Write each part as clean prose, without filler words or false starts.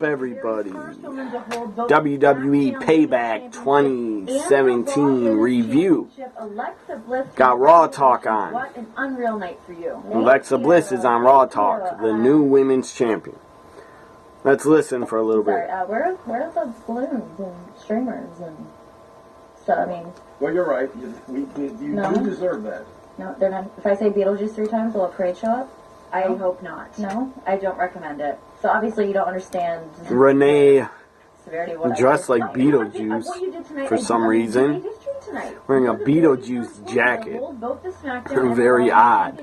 everybody? WWE Payback 2017 review. Got Raw Talk on. What an unreal night for you. Alexa Bliss is on Raw Talk, the new women's champion. Let's listen for a little bit. Where are those balloons and streamers and stuff? I mean... Well, you're right. You do deserve that. No, they're not. If I say Beetlejuice 3 times, will a parade show up? I hope not. No? I don't recommend it. So obviously you don't understand... Renee severity of what dressed like Beetlejuice for some reason. Wearing a Beetlejuice jacket. Very odd.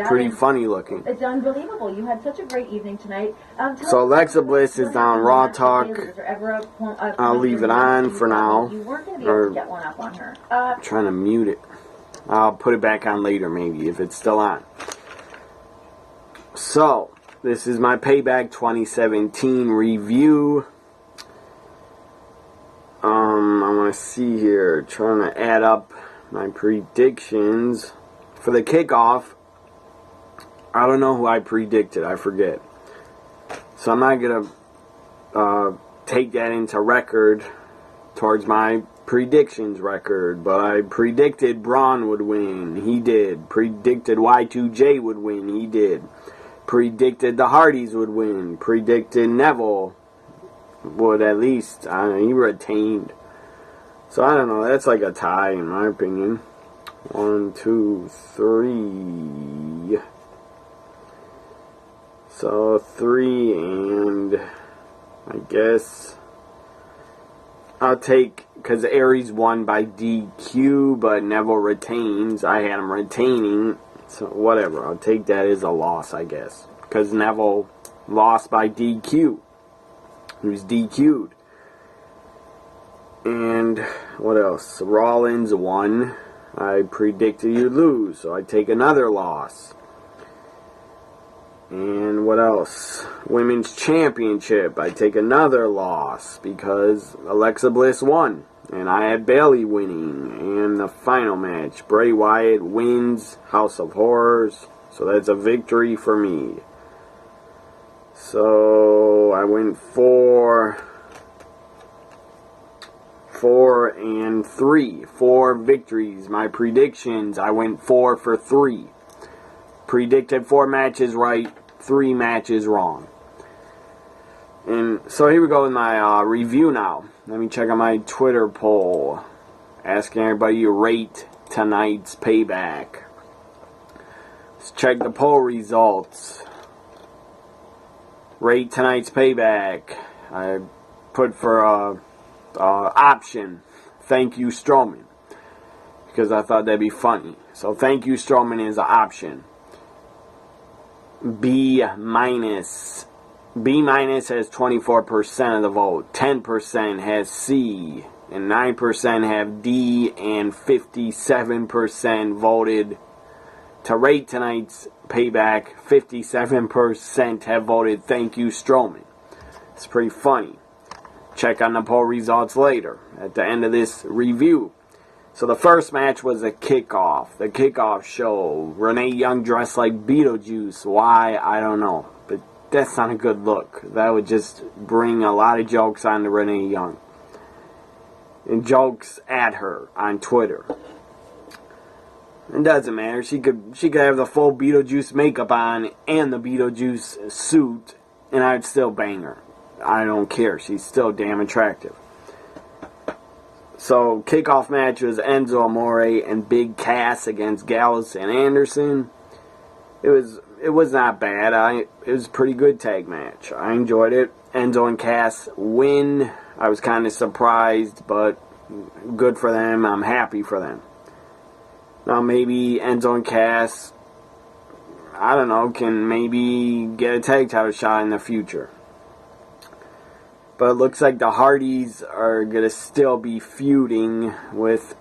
Pretty funny looking. It's unbelievable. You had such a great evening tonight. So Alexa Bliss is on Raw Talk. I'll leave it on for now. Or trying to mute it. I'll put it back on later maybe if it's still on. So, this is my Payback 2017 review. I want to see here, trying to add up my predictions. For the kickoff, I don't know who I predicted, I forget. So I'm not going to take that into record towards my predictions record. But I predicted Braun would win, he did. Predicted Y2J would win, he did. Predicted the Hardys would win. Predicted Neville would at least, he retained. So I don't know, that's like a tie in my opinion. 1, 2, 3. So 3, and I guess I'll take, because Aries won by DQ, but Neville retains. I had him retaining. So whatever, I'll take that as a loss, I guess. Because Neville lost by DQ. He was DQ'd. And what else? Rollins won. I predicted he'd lose, so I take another loss. And what else? Women's Championship. I take another loss because Alexa Bliss won. And I had Bayley winning. And the final match, Bray Wyatt wins House of Horrors. So that's a victory for me. So I went 4 and 3. 4 victories. My predictions, I went 4 for 3. Predicted 4 matches right, 3 matches wrong. And so here we go with my review now. Let me check on my Twitter poll, asking everybody to rate tonight's Payback. Let's check the poll results. Rate tonight's Payback. I put for option, thank you Strowman, because I thought that'd be funny. So thank you Strowman is an option. B minus has 24% of the vote, 10% has C, and 9% have D, and 57% voted to rate tonight's Payback. 57% have voted thank you Strowman. It's pretty funny. Check on the poll results later at the end of this review. So the first match was a kickoff. The kickoff show. Renee Young dressed like Beetlejuice. Why? I don't know. But that's not a good look. That would just bring a lot of jokes on to Renee Young. And jokes at her on Twitter. It doesn't matter. She could have the full Beetlejuice makeup on and the Beetlejuice suit, and I'd still bang her. I don't care. She's still damn attractive. So, kickoff match was Enzo Amore and Big Cass against Gallows and Anderson. It was not bad. It was a pretty good tag match. I enjoyed it. Enzo and Cass win. I was kind of surprised, but good for them. I'm happy for them. Now maybe Enzo and Cass, I don't know, can maybe get a tag title shot in the future. But it looks like the Hardys are going to still be feuding with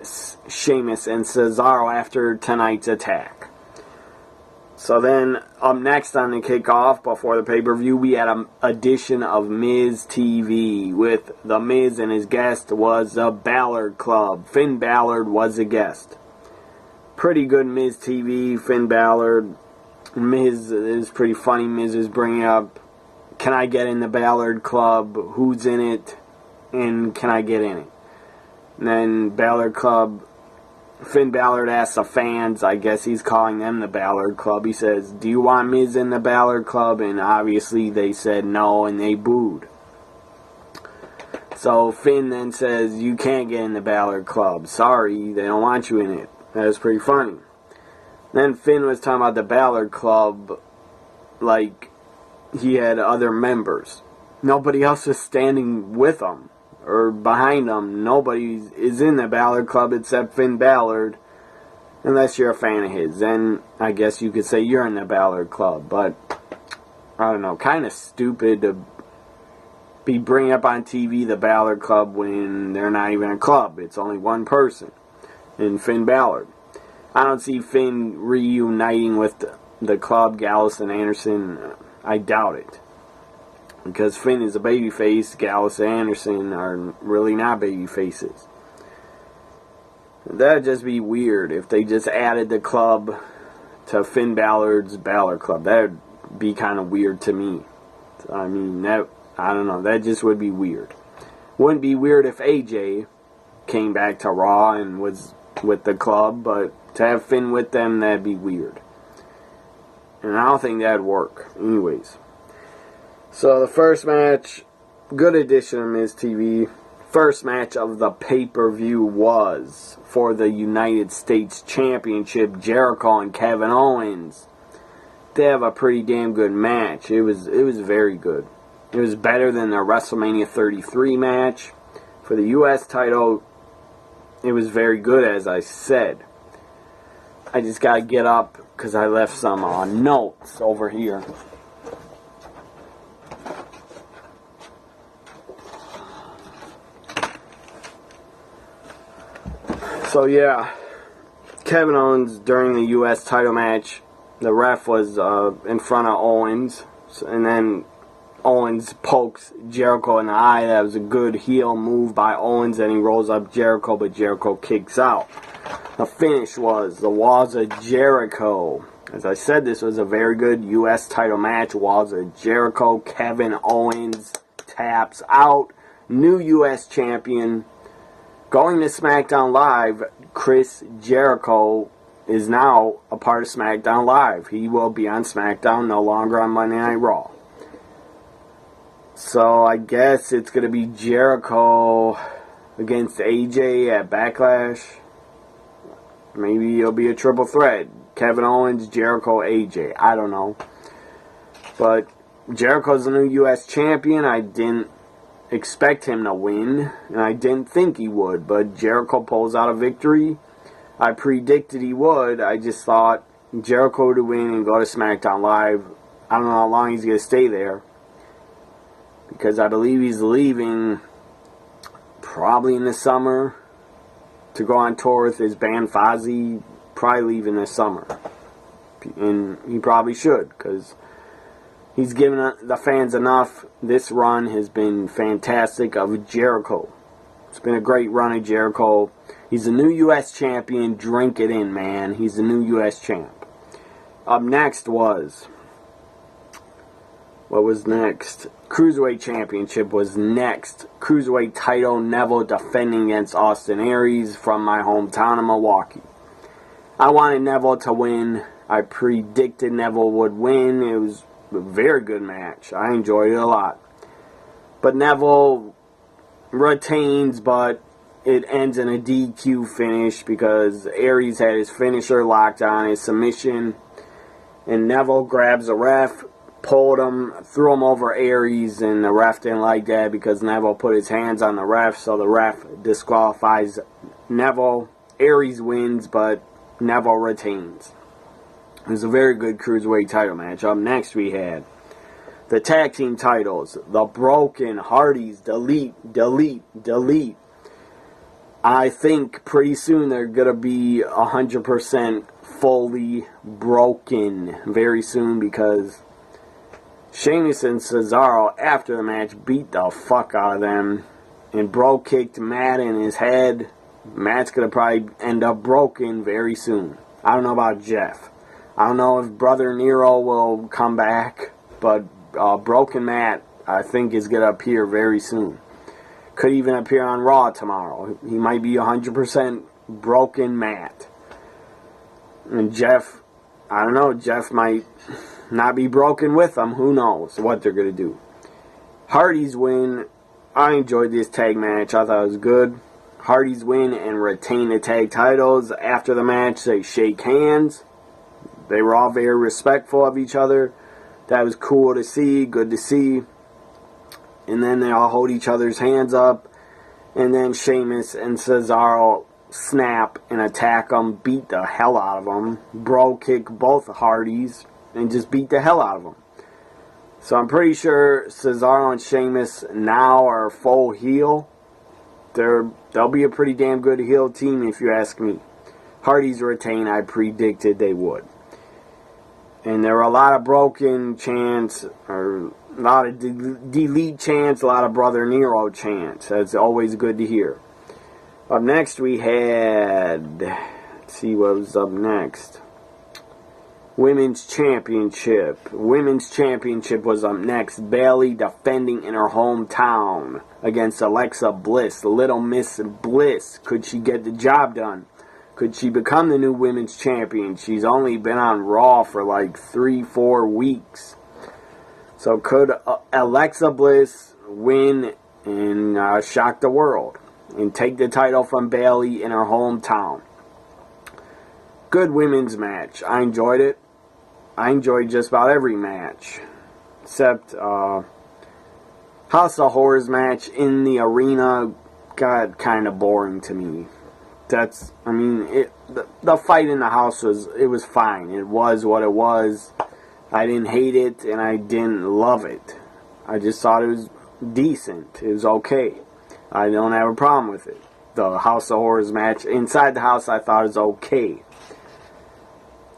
Sheamus and Cesaro after tonight's attack. So then, up next on the kickoff, before the pay-per-view, we had an edition of Miz TV with The Miz, and his guest was the Ballard Club. Finn Ballard was a guest. Pretty good Miz TV, Finn Ballard. Miz is pretty funny. Miz is bringing up can I get in the Ballard Club? Who's in it? And can I get in it? And then Ballard Club, Finn Balor asks the fans, I guess he's calling them the Ballard Club. He says, do you want Miz in the Ballard Club? And obviously they said no, and they booed. So Finn then says, you can't get in the Ballard Club. Sorry, they don't want you in it. That was pretty funny. Then Finn was talking about the Ballard Club like he had other members. Nobody else is standing with him or behind him. Nobody is in the Ballard Club except Finn Balor, unless you're a fan of his. Then I guess you could say you're in the Ballard Club. But, I don't know, kind of stupid to be bringing up on TV the Ballard Club when they're not even a club. It's only one person, in Finn Balor. I don't see Finn reuniting with the club, Gallus and Anderson. I doubt it. Because Finn is a babyface, Gallus and Anderson are really not baby faces. That'd just be weird if they just added the club to Finn Balor's Balor Club. That'd be kind of weird to me. I mean, I don't know, that just would be weird. Wouldn't be weird if AJ came back to Raw and was with the club, but to have Finn with them, that'd be weird. And I don't think that'd work. Anyways. So the first match, good addition of Miz TV. First match of the pay-per-view was for the United States Championship, Jericho and Kevin Owens. They have a pretty damn good match. It was very good. It was better than the WrestleMania 33 match. For the U.S. title, it was very good, as I said. I just got to get up because I left some notes over here. So yeah, Kevin Owens during the U.S. title match, the ref was in front of Owens, and then Owens pokes Jericho in the eye. That was a good heel move by Owens, and he rolls up Jericho, but Jericho kicks out. The finish was the Walls of Jericho. As I said, this was a very good U.S. title match. Walls of Jericho, Kevin Owens taps out, new U.S. champion. Going to SmackDown Live, Chris Jericho is now a part of SmackDown Live. He will be on SmackDown, no longer on Monday Night Raw. So I guess it's going to be Jericho against AJ at Backlash. Maybe it'll be a triple threat. Kevin Owens, Jericho, AJ. I don't know. But Jericho's the new U.S. champion. I didn't expect him to win, and I didn't think he would, but Jericho pulls out a victory. I predicted he would. I just thought Jericho to win and go to SmackDown Live. I don't know how long he's going to stay there, because I believe he's leaving probably in the summer to go on tour with his band Fozzy. Probably leaving this summer, and he probably should, because he's given the fans enough. This run has been fantastic of Jericho. It's been a great run of Jericho. He's the new U.S. champion. Drink it in, man. He's the new U.S. champ. Up next was... What was next? Cruiserweight Championship was next. Cruiserweight title, Neville defending against Austin Aries from my hometown of Milwaukee. I wanted Neville to win. I predicted Neville would win. It was a very good match. I enjoyed it a lot. But Neville retains, but it ends in a DQ finish because Aries had his finisher locked on his submission. And Neville grabs the ref, pulled him, threw him over Aries, and the ref didn't like that because Neville put his hands on the ref, so the ref disqualifies Neville. Aries wins, but Neville retains. It was a very good Cruiserweight title match. Up next we had the tag team titles. The Broken Hardys. Delete. I think pretty soon they're going to be 100% fully broken very soon, because Sheamus and Cesaro after the match beat the fuck out of them, and Bro kicked Matt in his head. Matt's going to probably end up broken very soon. I don't know about Jeff. I don't know if Brother Nero will come back, but Broken Matt, I think, is going to appear very soon. Could even appear on Raw tomorrow. He might be 100% Broken Matt. And Jeff, I don't know, Jeff might not be broken with them. Who knows what they're going to do. Hardy's win. I enjoyed this tag match. I thought it was good. Hardy's win and retain the tag titles. After the match, they shake hands. They were all very respectful of each other. That was cool to see, good to see. And then they all hold each other's hands up. And then Sheamus and Cesaro snap and attack them, beat the hell out of them. Bro kick both Hardys and just beat the hell out of them. So I'm pretty sure Cesaro and Sheamus now are full heel. They'll be a pretty damn good heel team if you ask me. Hardys retain, I predicted they would. And there were a lot of broken chants, or a lot of delete chants, a lot of Brother Nero chants. That's always good to hear. Up next we had, let's see what was up next. Women's Championship. Women's Championship was up next. Bayley defending in her hometown against Alexa Bliss. Little Miss Bliss. Could she get the job done? Could she become the new Women's Champion? She's only been on Raw for like 3-4 weeks. So could Alexa Bliss win and shock the world and take the title from Bayley in her hometown? Good women's match. I enjoyed it. I enjoyed just about every match. Except House of Horrors match in the arena got kind of boring to me. The fight in the house was fine. It was what it was. I didn't hate it and I didn't love it. I just thought it was decent. It was okay. I don't have a problem with it. The House of Horrors match inside the house I thought was okay.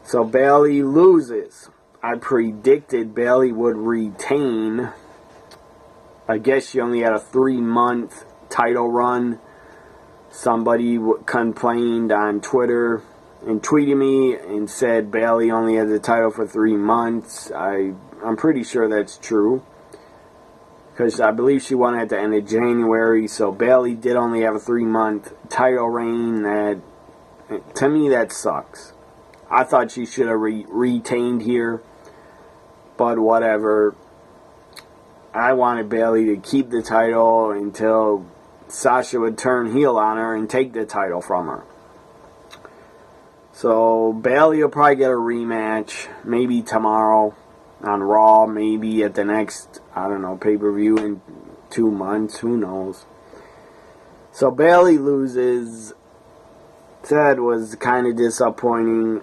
So Bayley loses. I predicted Bayley would retain. I guess she only had a 3-month title run. Somebody complained on Twitter and tweeted me and said Bayley only had the title for 3 months. I'm pretty sure that's true, because I believe she won at the end of January. So Bayley did only have a 3-month title reign. To me, that sucks. I thought she should have retained here, but whatever. I wanted Bayley to keep the title until Sasha would turn heel on her and take the title from her. So Bayley will probably get a rematch, maybe tomorrow on Raw, maybe at the next, pay-per-view in 2 months, who knows. So Bayley loses. That was kind of disappointing.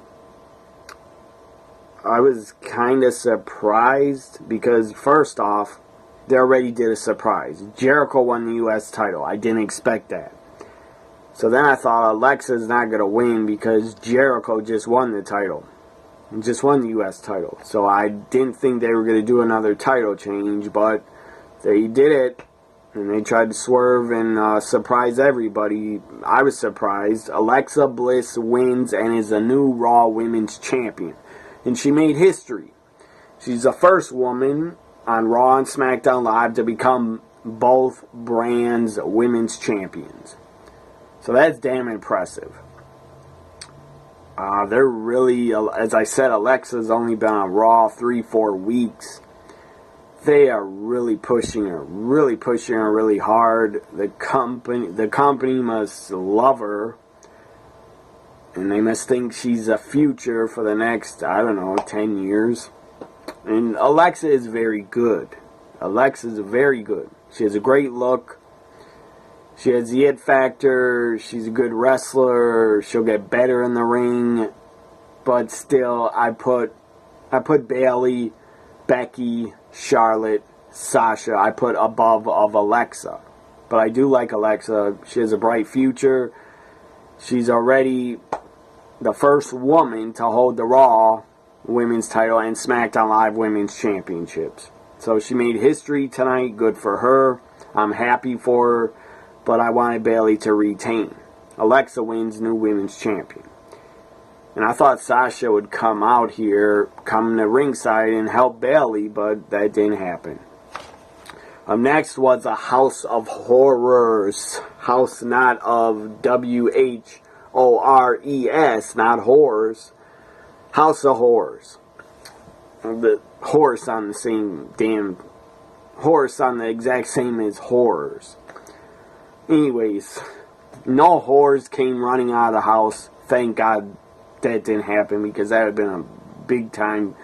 I was kind of surprised because, first off, they already did a surprise. Jericho won the U.S. title. I didn't expect that. So then I thought Alexa's not going to win because Jericho just won the title. And just won the U.S. title. So I didn't think they were going to do another title change, but they did it. And they tried to swerve and surprise everybody. I was surprised. Alexa Bliss wins and is a new Raw Women's Champion. And she made history. She's the first woman on Raw and SmackDown Live to become both brands' women's champions. So that's damn impressive. They're really, as I said, Alexa's only been on Raw 3-4 weeks. They are really pushing her really hard. The company must love her. And they must think she's a future for the next, 10 years. And Alexa is very good. Alexa's very good. She has a great look. She has the it factor. She's a good wrestler. She'll get better in the ring. But still, I put Bayley, Becky, Charlotte, Sasha, I put above of Alexa. But I do like Alexa. She has a bright future. She's already the first woman to hold the Raw Women's title and SmackDown Live Women's Championships. So she made history tonight. Good for her. I'm happy for her. But I wanted Bayley to retain. Alexa wins new Women's Champion. And I thought Sasha would come out here, come to ringside and help Bayley, but that didn't happen. Next was a House of Horrors. House not of W-H-O-R-E-S, not horrors. House of Horrors. The horse on the same damn... Horse on the exact same as horrors. Anyways, no whores came running out of the house. Thank God that didn't happen, because that would have been a big time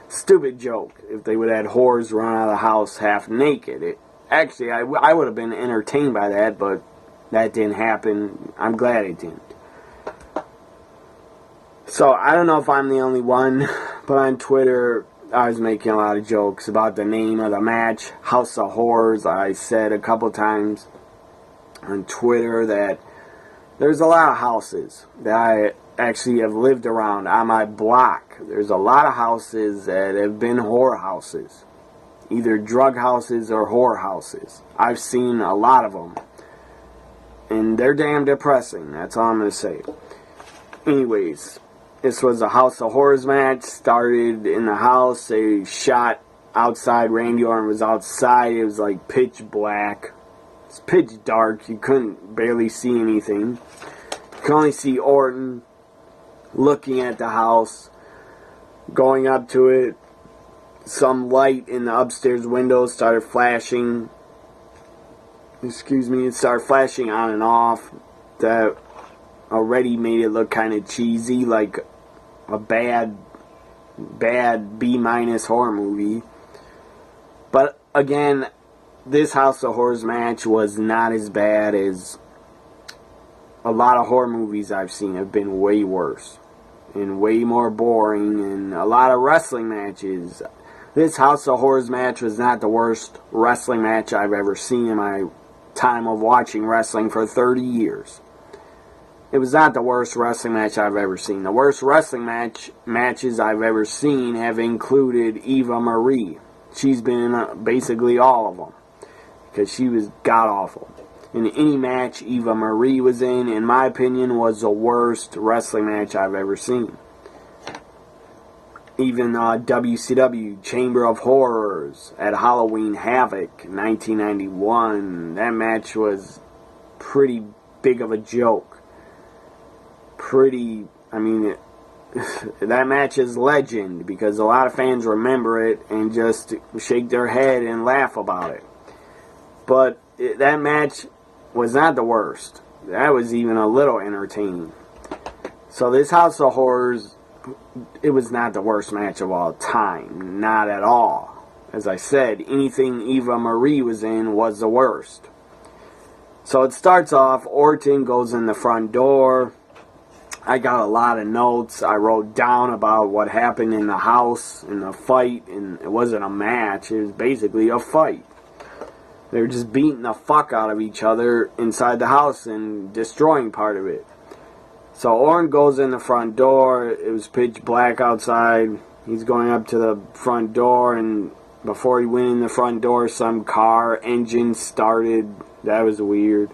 stupid joke if they would have had whores run out of the house half naked. Actually, I would have been entertained by that, but that didn't happen. I'm glad it didn't. So, I don't know if I'm the only one, but on Twitter, I was making a lot of jokes about the name of the match, House of Horrors. I said a couple times on Twitter that there's a lot of houses that I actually have lived around on my block. There's a lot of houses that have been whore houses. Either drug houses or whore houses. I've seen a lot of them. And they're damn depressing. That's all I'm going to say. Anyways, this was a House of Horrors match. Started in the house. They shot outside. Randy Orton was outside. It was like pitch black. It's pitch dark. You couldn't barely see anything. You could only see Orton looking at the house, going up to it. Some light in the upstairs window started flashing. It started flashing on and off. That already made it look kind of cheesy, like a bad B- horror movie. But again, this House of Horrors match was not as bad as a lot of horror movies I've seen. Have been way worse and way more boring, and a lot of wrestling matches. This House of Horrors match was not the worst wrestling match I've ever seen in my time of watching wrestling for 30 years. It was not the worst wrestling match I've ever seen. The worst wrestling matches I've ever seen have included Eva Marie. She's been in basically all of them, because she was god-awful. And any match Eva Marie was in my opinion, was the worst wrestling match I've ever seen. Even WCW Chamber of Horrors at Halloween Havoc 1991, that match was pretty big of a joke. That match is legend because a lot of fans remember it and just shake their head and laugh about it. But that match was not the worst. That was even a little entertaining. So this House of Horrors, it was not the worst match of all time. Not at all. As I said, anything Eva Marie was in was the worst. So it starts off, Orton goes in the front door. I got a lot of notes. I wrote down about what happened in the house, in the fight, and it wasn't a match. It was basically a fight. They were just beating the fuck out of each other inside the house and destroying part of it. So Orton goes in the front door. It was pitch black outside. He's going up to the front door, and before he went in the front door, some car engine started. That was weird.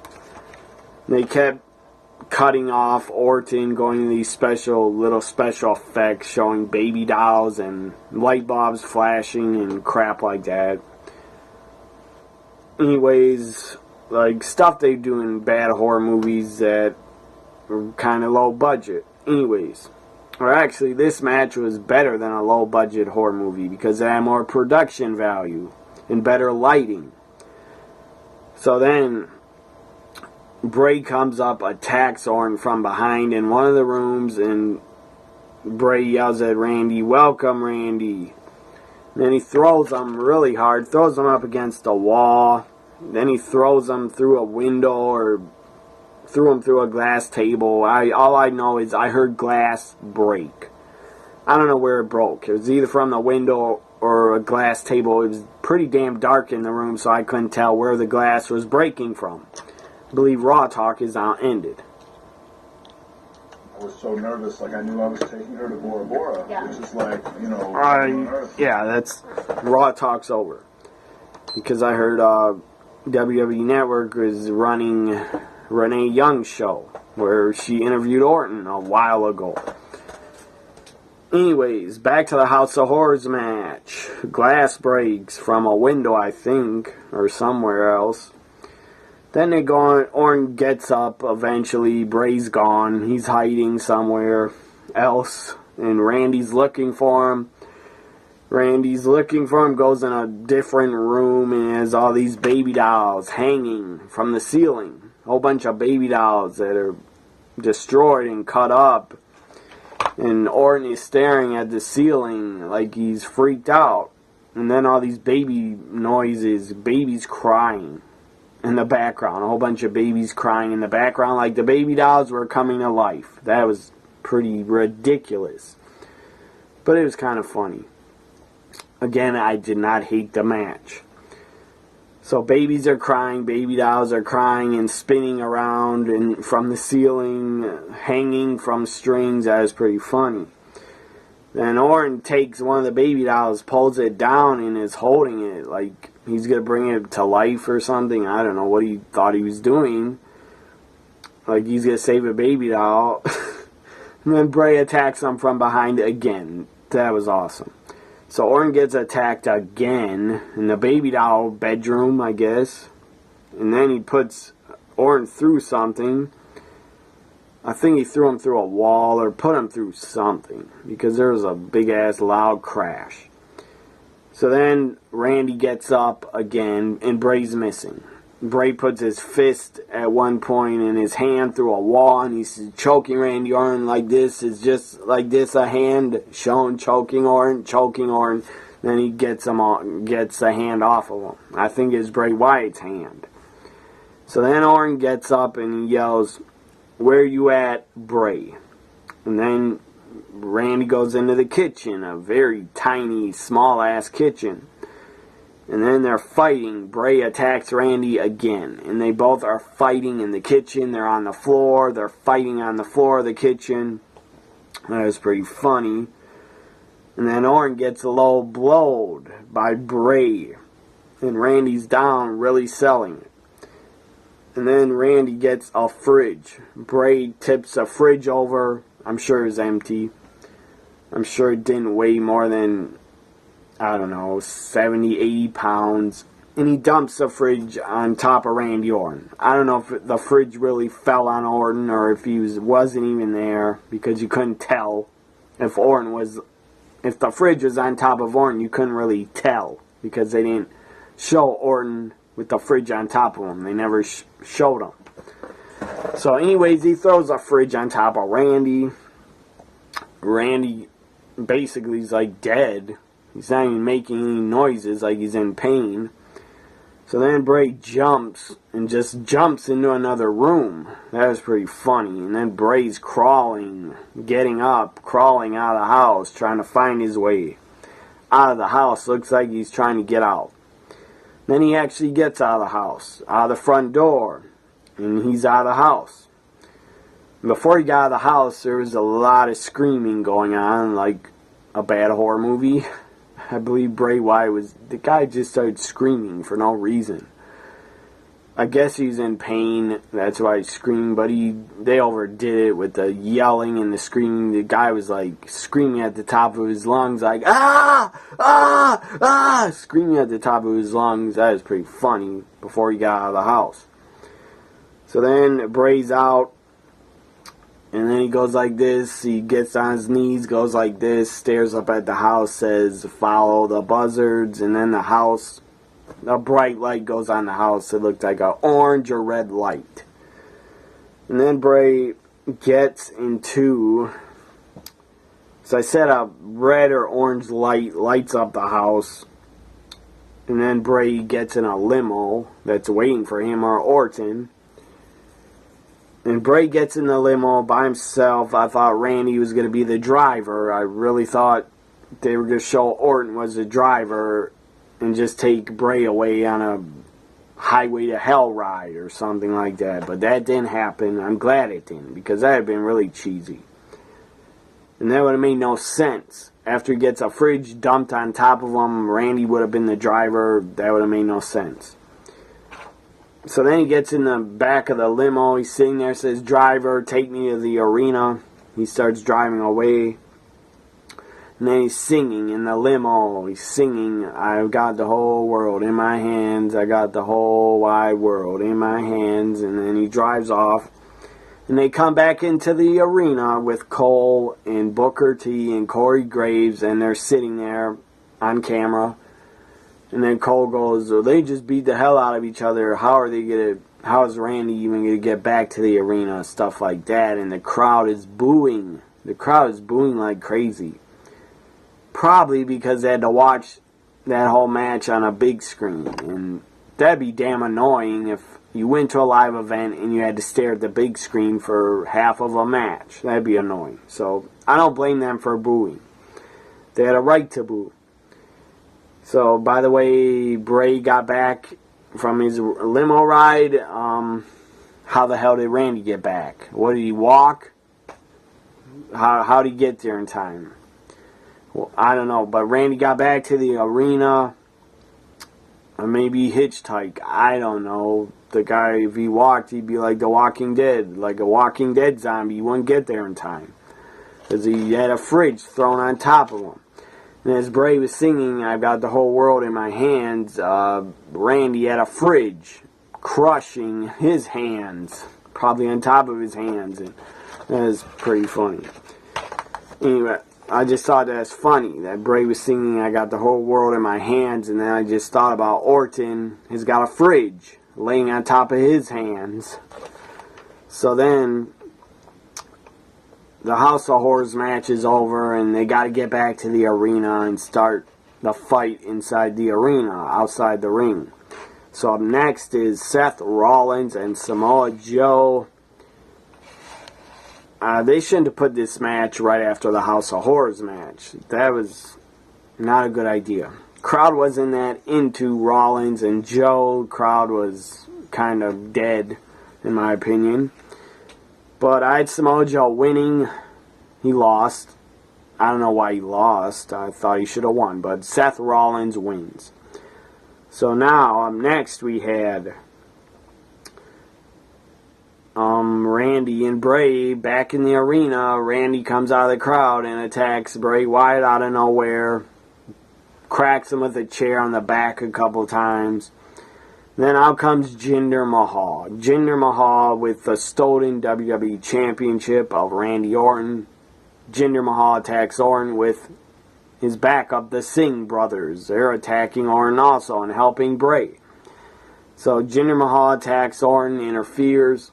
They kept cutting off Orton, going to these little special effects showing baby dolls and light bulbs flashing and crap like that. Anyways, like stuff they do in bad horror movies that were kind of low budget. Anyways, or actually this match was better than a low budget horror movie because it had more production value and better lighting. So then Bray comes up, attacks Orton from behind in one of the rooms, and Bray yells at Randy, "Welcome, Randy." And then he throws him really hard, throws him up against a wall. Then he throws him through a window or threw him through a glass table. All I know is I heard glass break. I don't know where it broke. It was either from the window or a glass table. It was pretty damn dark in the room, so I couldn't tell where the glass was breaking from. I believe Raw Talk is now ended. I was so nervous, like I knew I was taking her to Bora Bora. Yeah. Which is like, Yeah, that's Raw Talk's over. Because I heard WWE Network was running Renee Young's show, where she interviewed Orton a while ago. Anyways, back to the House of Horrors match. Glass breaks from a window, I think, or somewhere else. Then they go on, Orton gets up eventually, Bray's gone, he's hiding somewhere else, and Randy's looking for him. Goes in a different room, and has all these baby dolls hanging from the ceiling. A whole bunch of baby dolls that are destroyed and cut up. And Orton is staring at the ceiling like he's freaked out. And then all these baby noises, babies crying in the background. A whole bunch of babies crying in the background like the baby dolls were coming to life. That was pretty ridiculous. But it was kind of funny. Again, I did not hate the match. So babies are crying, baby dolls are crying and spinning around and from the ceiling, hanging from strings. That was pretty funny. Then Orton takes one of the baby dolls, pulls it down, and is holding it like he's going to bring it to life or something. I don't know what he thought he was doing. Like he's going to save a baby doll. And then Bray attacks him from behind again. That was awesome. So Orton gets attacked again in the baby doll bedroom, I guess. And then he puts Orton through something. I think he threw him through a wall or put him through something. Because there was a big-ass loud crash. So then Randy gets up again and Bray's missing. Bray puts his fist at one point and his hand through a wall, and he's choking Randy Orton like this. Is just like this, a hand shown choking Orton. Then he gets the hand off of him. I think it's Bray Wyatt's hand. So then Orton gets up and he yells, "Where you at, Bray?" And then Randy goes into the kitchen, a very tiny, small-ass kitchen. And then they're fighting. Bray attacks Randy again. And they both are fighting in the kitchen. They're on the floor. They're fighting on the floor of the kitchen. That was pretty funny. And then Orton gets low blowed by Bray. And Randy's down, really selling it. And then Randy gets a fridge. Bray tips a fridge over. I'm sure it's empty. I'm sure it didn't weigh more than, I don't know, 70, 80 pounds. And he dumps the fridge on top of Randy Orton. I don't know if the fridge really fell on Orton or if he wasn't even there, because you couldn't tell if the fridge was on top of Orton. You couldn't really tell because they didn't show Orton with the fridge on top of him. They never showed him. So anyways, he throws a fridge on top of Randy. Randy basically is like dead. He's not even making any noises, like he's in pain. So then Bray jumps into another room. That was pretty funny. And then Bray's getting up, crawling out of the house, trying to find his way out of the house. Looks like he's trying to get out. Then he actually gets out of the house, out of the front door, and he's out of the house. Before he got out of the house, there was a lot of screaming going on, like a bad horror movie. I believe Bray Wyatt the guy just started screaming for no reason. I guess he's in pain, that's why he screamed, but they overdid it with the yelling and the screaming. The guy was like screaming at the top of his lungs, like, "Ah! Ah! Ah!" Screaming at the top of his lungs. That was pretty funny before he got out of the house. So then Bray's out. And then he goes like this, he gets on his knees, goes like this, stares up at the house, says, "Follow the buzzards," and then a bright light goes on the house. It looked like an orange or red light. And then Bray gets into, so I said a red or orange light lights up the house. And then Bray gets in a limo that's waiting for him, or Orton. And Bray gets in the limo by himself. I thought Randy was going to be the driver. I really thought they were going to show Orton was the driver and just take Bray away on a highway to hell ride or something like that. But that didn't happen. I'm glad it didn't, because that had been really cheesy. And that would have made no sense. After he gets a fridge dumped on top of him, Randy would have been the driver. That would have made no sense. So then he gets in the back of the limo. He's sitting there, says, "Driver, take me to the arena." He starts driving away. And then he's singing in the limo. He's singing, I've got the whole world in my hands. I got the whole wide world in my hands. And then he drives off. And they come back into the arena with Cole and Booker T and Corey Graves. And they're sitting there on camera. And then Cole goes, well, they just beat the hell out of each other. How is Randy even going to get back to the arena? Stuff like that. And the crowd is booing. The crowd is booing like crazy. Probably because they had to watch that whole match on a big screen. And that'd be damn annoying if you went to a live event and you had to stare at the big screen for half of a match. That'd be annoying. So I don't blame them for booing. They had a right to boo. So, by the way, Bray got back from his limo ride. How the hell did Randy get back? What, did he walk? How did he get there in time? Well, I don't know, but Randy got back to the arena, or maybe hitchhike. I don't know. The guy, if he walked, he'd be like the Walking Dead, like a Walking Dead zombie. He wouldn't get there in time, because he had a fridge thrown on top of him. And as Bray was singing, I've got the whole world in my hands, Randy had a fridge crushing his hands, probably on top of his hands, and that was pretty funny. Anyway, I just thought that's funny that Bray was singing I got the whole world in my hands, and then I just thought about Orton has got a fridge laying on top of his hands. So then the House of Horrors match is over, and they got to get back to the arena and start the fight inside the arena, outside the ring. So up next is Seth Rollins and Samoa Joe. They shouldn't have put this match right after the House of Horrors match. That was not a good idea. Crowd wasn't that into Rollins and Joe. Crowd was kind of dead, in my opinion. But I had Samoa Joe winning. He lost. I don't know why he lost. I thought he should have won. But Seth Rollins wins. So now, up next we had Randy and Bray back in the arena. Randy comes out of the crowd and attacks Bray Wyatt out of nowhere. Cracks him with a chair on the back a couple times. Then out comes Jinder Mahal. Jinder Mahal with the stolen WWE Championship of Randy Orton. Jinder Mahal attacks Orton with his backup, the Singh brothers. They're attacking Orton also and helping Bray. So Jinder Mahal attacks Orton, interferes.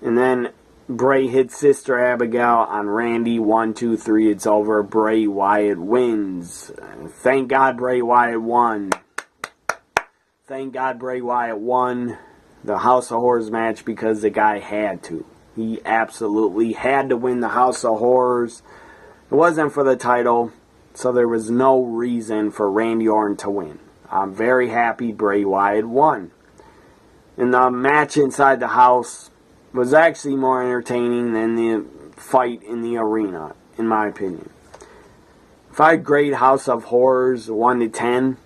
And then Bray hits Sister Abigail on Randy. 1, 2, 3, it's over. Bray Wyatt wins. Thank God Bray Wyatt won. Thank God Bray Wyatt won the House of Horrors match because the guy had to. He absolutely had to win the House of Horrors. It wasn't for the title, so there was no reason for Randy Orton to win. I'm very happy Bray Wyatt won. And the match inside the house was actually more entertaining than the fight in the arena, in my opinion. If I grade House of Horrors 1 to 10,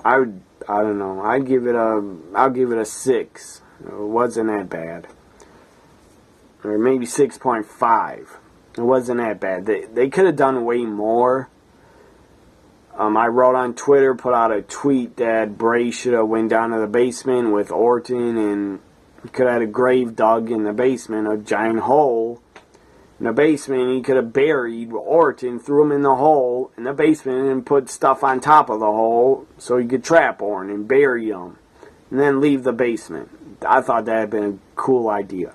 I don't know, I'll give it a 6. It wasn't that bad. Or maybe 6.5. It wasn't that bad. They could have done way more. I wrote on Twitter, put out a tweet that Bray should have went down to the basement with Orton, and he could have had a grave dug in the basement, a giant hole in the basement. He could have buried Orton, threw him in the hole in the basement, and put stuff on top of the hole so he could trap Orton and bury him, and then leave the basement. I thought that had been a cool idea.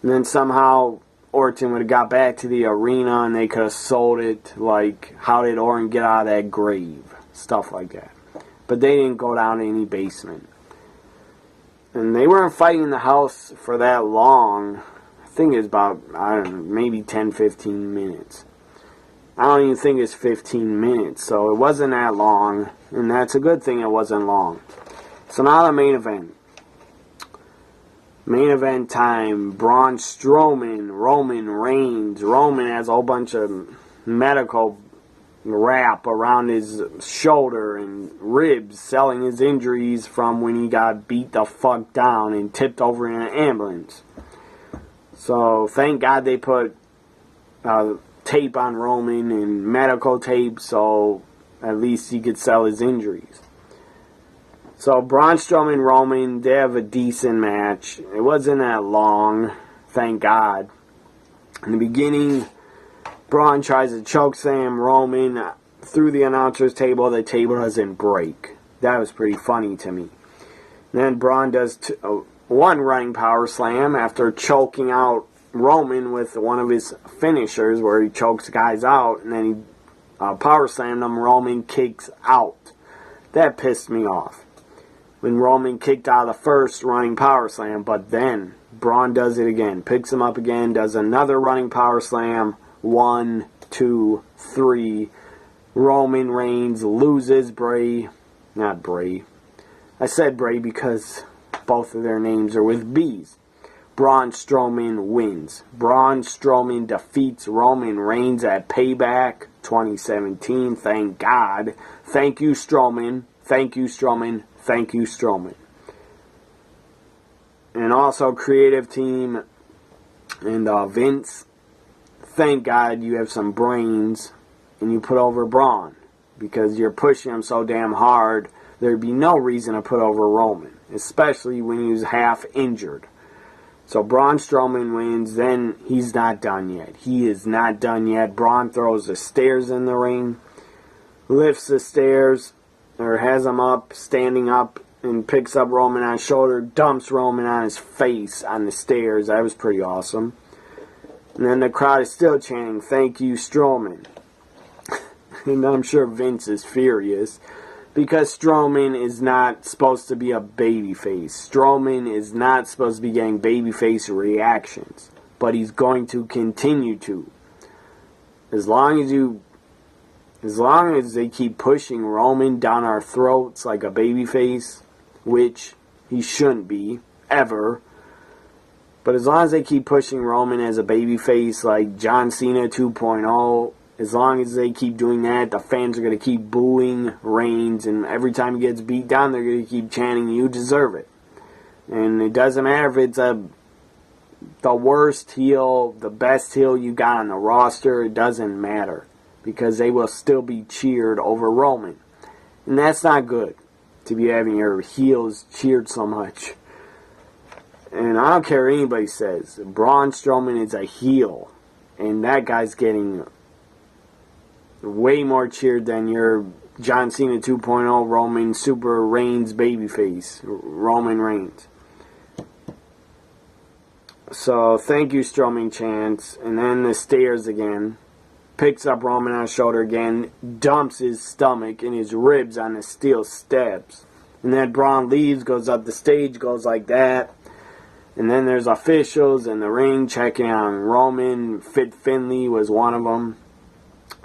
And then somehow Orton would have got back to the arena and they could have sold it, like, how did Orton get out of that grave? Stuff like that. But they didn't go down to any basement. And they weren't fighting in the house for that long. I think it's about, I don't know, maybe 10, 15 minutes. I don't even think it's 15 minutes, so it wasn't that long. And that's a good thing it wasn't long. So now the main event. Main event time, Braun Strowman, Roman Reigns. Roman has a whole bunch of medical wrap around his shoulder and ribs, selling his injuries from when he got beat the fuck down and tipped over in an ambulance. So thank God they put tape on Roman and medical tape, so at least he could sell his injuries. So Braun Strowman and Roman, they have a decent match. It wasn't that long, thank God. In the beginning, Braun tries to chokeslam Roman through the announcer's table. The table doesn't break. That was pretty funny to me. And then Braun does one running power slam after choking out Roman with one of his finishers where he chokes guys out, and then he power slammed him. Roman kicks out. That pissed me off when Roman kicked out of the first running power slam, but then Braun does it again, picks him up again, does another running power slam. 1, 2, 3. Roman Reigns loses not Bray. I said Bray because both of their names are with B's. Braun Strowman wins. Braun Strowman defeats Roman Reigns at Payback 2017. Thank God. Thank you, Strowman. Thank you, Strowman. Thank you, Strowman. And also, creative team and Vince, thank God you have some brains and you put over Braun, because you're pushing him so damn hard, there'd be no reason to put over Roman, especially when he was half injured. So Braun Strowman wins. Then he's not done yet. He is not done yet. Braun throws the stairs in the ring, lifts the stairs, or has him up, standing up, and picks up Roman on his shoulder, dumps Roman on his face on the stairs. That was pretty awesome. And then the crowd is still chanting, "Thank you, Strowman." And I'm sure Vince is furious, because Strowman is not supposed to be a babyface. Strowman is not supposed to be getting babyface reactions, but he's going to continue to. As long as they keep pushing Roman down our throats like a babyface, which he shouldn't be, ever. But as long as they keep pushing Roman as a babyface like John Cena 2.0, as long as they keep doing that, the fans are going to keep booing Reigns, and every time he gets beat down, they're going to keep chanting, "You deserve it." And it doesn't matter if it's the worst heel, the best heel you got on the roster, it doesn't matter, because they will still be cheered over Roman. And that's not good, to be having your heels cheered so much. And I don't care what anybody says, Braun Strowman is a heel, and that guy's getting way more cheered than your John Cena 2.0 Roman Super Reigns babyface, Roman Reigns. So thank you, Strowman chants. And then the stairs again. Picks up Roman on his shoulder again, dumps his stomach and his ribs on the steel steps. And then Braun leaves, goes up the stage, goes like that. And then there's officials in the ring checking on Roman. Fit Finlay was one of them.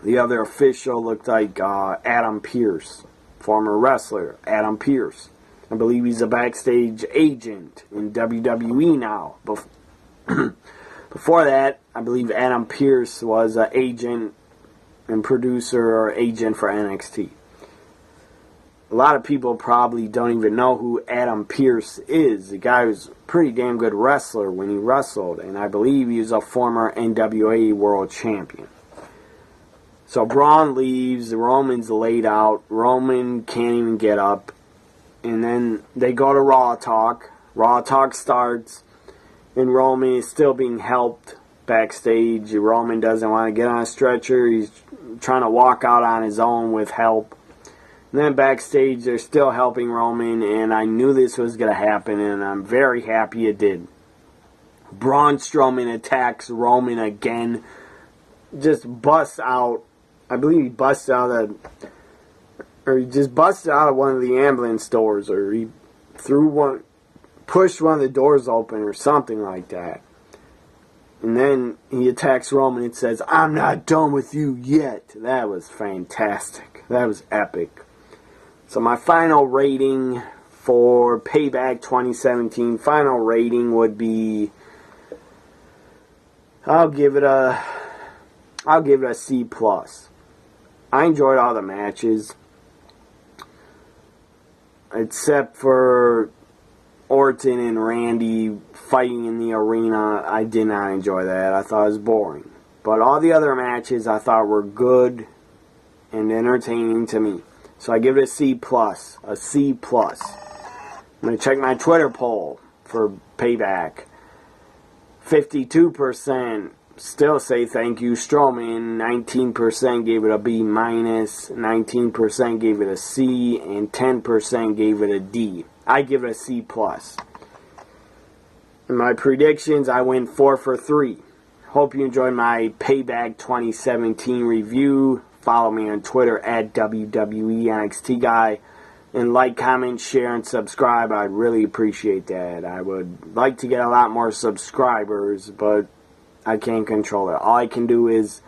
The other official looked like Adam Pearce, former wrestler Adam Pearce. I believe he's a backstage agent in WWE now. Before that, I believe Adam Pearce was an agent and producer or agent for NXT. A lot of people probably don't even know who Adam Pearce is. The guy was a pretty damn good wrestler when he wrestled, and I believe he was a former NWA World Champion. So Braun leaves, Roman's laid out, Roman can't even get up, and then they go to Raw Talk. Raw Talk starts, and Roman is still being helped backstage. Roman doesn't want to get on a stretcher. He's trying to walk out on his own with help. And then backstage, they're still helping Roman, and I knew this was going to happen, and I'm very happy it did. Braun Strowman attacks Roman again. Just busts out. I believe he busted out he just busted out of one of the ambulance doors, or he pushed one of the doors open or something like that. And then he attacks Roman and says, "I'm not done with you yet." That was fantastic. That was epic. So my final rating for Payback 2017, final rating would be, I'll give it a C+. I enjoyed all the matches, except for Orton and Randy fighting in the arena. I did not enjoy that. I thought it was boring. But all the other matches I thought were good and entertaining to me. So I give it a C+. A C+. I'm going to check my Twitter poll for Payback. 52% still say thank you, Strowman. 19% gave it a B-. 19% gave it a C. And 10% gave it a D. I give it a C+. In my predictions, I went 4 for 3. Hope you enjoyed my Payback 2017 review. Follow me on Twitter at WWE NXT Guy. And like, comment, share, and subscribe. I'd really appreciate that. I would like to get a lot more subscribers, but I can't control it. All I can do is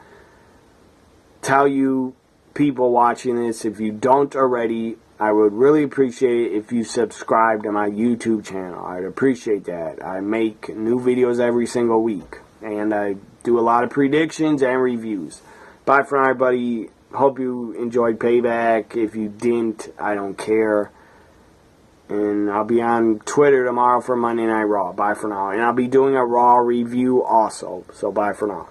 tell you people watching this, if you don't already, I would really appreciate it if you subscribe to my YouTube channel. I'd appreciate that. I make new videos every single week. And I do a lot of predictions and reviews. Bye for now, everybody. Hope you enjoyed Payback. If you didn't, I don't care. And I'll be on Twitter tomorrow for Monday Night Raw. Bye for now. And I'll be doing a Raw review also. So bye for now.